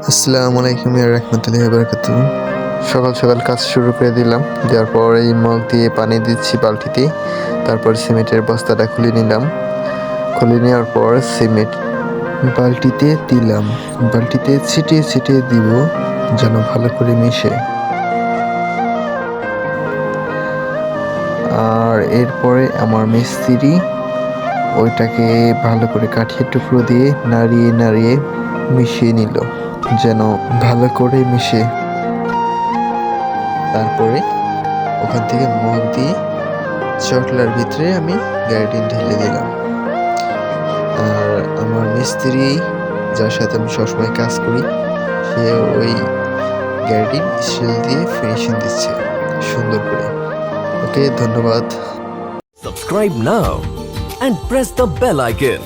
আসসালামু আলাইকুম রাহমাতুল্লাহি ওয়া বারাকাতুহু। সকাল সকাল কাজ শুরু করে দিলাম। দেওয়ার পর এই মগ দিয়ে পানি দিচ্ছি বালতিতে। তারপর সিমেন্টের বস্তাটা খুলে নিলাম। খুলে নেওয়ার পর সিমেন্ট বালতিতে দিলাম। বালতিতে ছিটিয়ে ছিটিয়ে দিব যেন ভালো করে মিশে। আর এরপরে আমার মিস্ত্রি ওইটাকে ভালো করে কাঠের টুকরো দিয়ে নাড়িয়ে নাড়িয়ে মিশিয়ে নিল যেন ভালো করে মিশে। তারপরে ওখান থেকে মগ দিয়ে চকলার ভিতরে আমি গ্যারাডিন ঢেলে দিলাম। আর আমার মিস্ত্রি যার সাথে আমি সবসময় কাজ করি সে ওই গ্যারাডিন স্টিল দিয়ে ফিনিশিং দিচ্ছে সুন্দর করে। ওকে, ধন্যবাদ। Subscribe now and press the bell icon.